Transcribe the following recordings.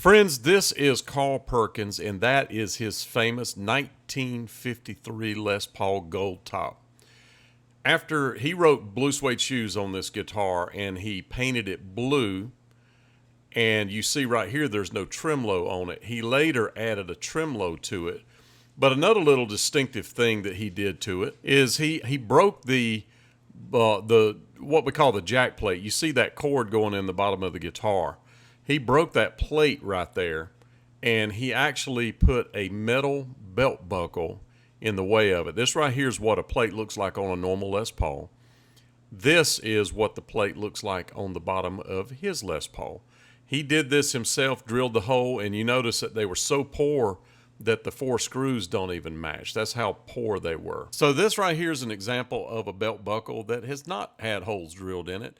Friends, this is Carl Perkins, and that is his famous 1953 Les Paul Gold Top. After he wrote Blue Suede Shoes on this guitar and he painted it blue, and you see right here there's no tremolo on it. He later added a tremolo to it. But another little distinctive thing that he did to it is he broke the what we call the jack plate. You see that cord going in the bottom of the guitar. He broke that plate right there, and he actually put a metal belt buckle in the way of it. This right here is what a plate looks like on a normal Les Paul. This is what the plate looks like on the bottom of his Les Paul. He did this himself, drilled the hole, and you notice that they were so poor that the 4 screws don't even match. That's how poor they were. So this right here is an example of a belt buckle that has not had holes drilled in it.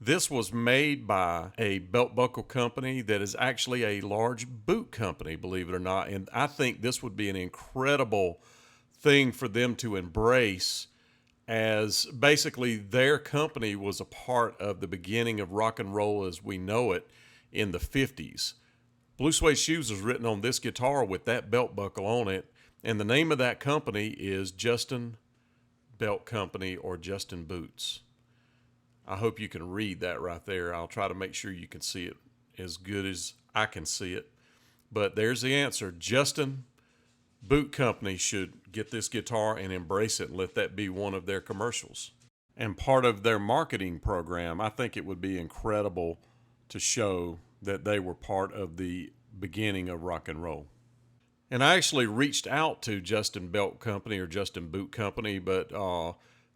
This was made by a belt buckle company that is actually a large boot company, believe it or not. And I think this would be an incredible thing for them to embrace, as basically their company was a part of the beginning of rock and roll as we know it in the 50s. Blue Suede Shoes was written on this guitar with that belt buckle on it, and the name of that company is Justin Belt Company or Justin Boots. I hope you can read that right there. I'll try to make sure you can see it as good as I can see it. But there's the answer. Justin Boot Company should get this guitar and embrace it and let that be one of their commercials. And part of their marketing program, I think it would be incredible to show that they were part of the beginning of rock and roll. And I actually reached out to Justin Belt Company or Justin Boot Company, but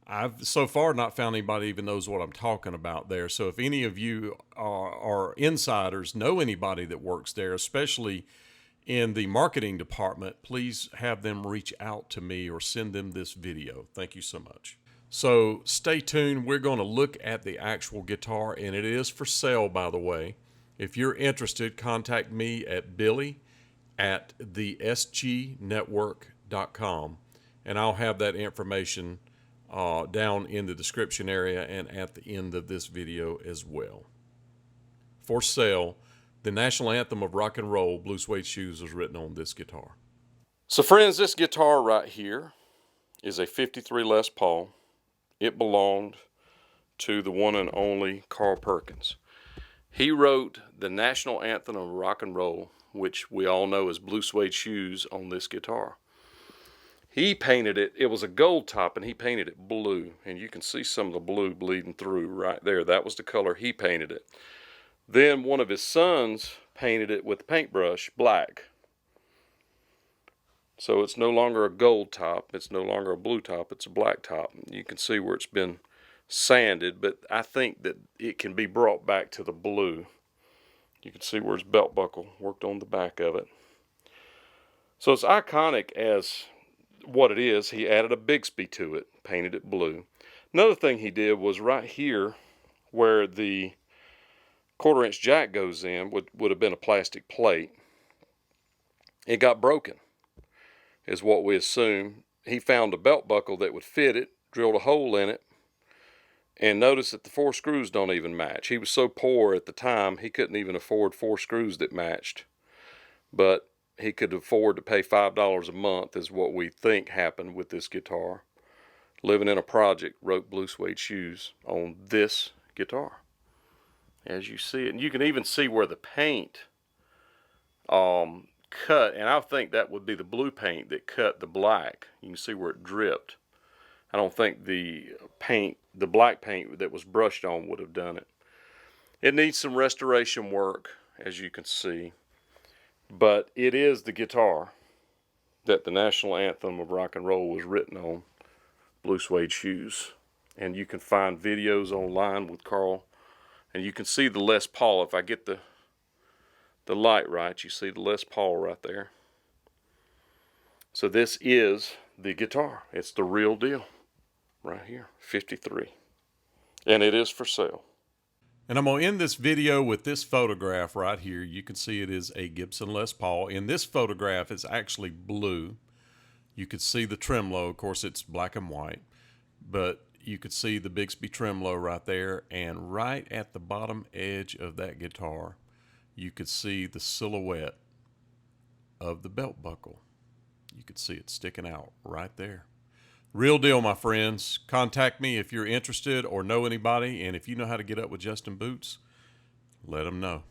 I've so far not found anybody even knows what I'm talking about there. So if any of you are insiders, know anybody that works there, especially in the marketing department, please have them reach out to me or send them this video. Thank you so much. So stay tuned. We're going to look at the actual guitar, and it is for sale, by the way. If you're interested, contact me at billy@thesgnetwork.com, and I'll have that information down in the description area and at the end of this video as well. For sale, the national anthem of rock and roll, Blue Suede Shoes, was written on this guitar. So friends, this guitar right here is a 53 Les Paul. It belonged to the one and only Carl Perkins. He wrote the national anthem of rock and roll, which we all know as Blue Suede Shoes, on this guitar. He painted it. It was a gold top, and he painted it blue. And you can see some of the blue bleeding through right there. That was the color he painted it. Then one of his sons painted it with a paintbrush black. So it's no longer a gold top. It's no longer a blue top. It's a black top. You can see where it's been sanded, but I think that it can be brought back to the blue. You can see where his belt buckle worked on the back of it. So it's iconic as what it is. He added a Bixby to it, painted it blue. Another thing he did was right here where the 1/4-inch jack goes in would have been a plastic plate. It got broken, is what we assume. He found a belt buckle that would fit it, drilled a hole in it, and notice that the 4 screws don't even match. He was so poor at the time, he couldn't even afford 4 screws that matched. But he could afford to pay $5 a month, is what we think happened with this guitar. Living in a project, wrote Blue Suede Shoes on this guitar, as you see it. And you can even see where the paint cut, and I think that would be the blue paint that cut the black. You can see where it dripped. I don't think the black paint that was brushed on would have done it. It needs some restoration work, as you can see. But it is the guitar that the national anthem of rock and roll was written on, Blue Suede Shoes. And you can find videos online with Carl. And you can see the Les Paul. If I get the light right, you see the Les Paul right there. So this is the guitar. It's the real deal right here, 53. And it is for sale. And I'm going to end this video with this photograph right here. You can see it is a Gibson Les Paul. In this photograph, it's actually blue. You could see the tremolo. Of course, it's black and white. But you could see the Bixby tremolo right there. And right at the bottom edge of that guitar, you could see the silhouette of the belt buckle. You could see it sticking out right there. Real deal, my friends. Contact me if you're interested or know anybody, and if you know how to get up with Justin boots, let them know.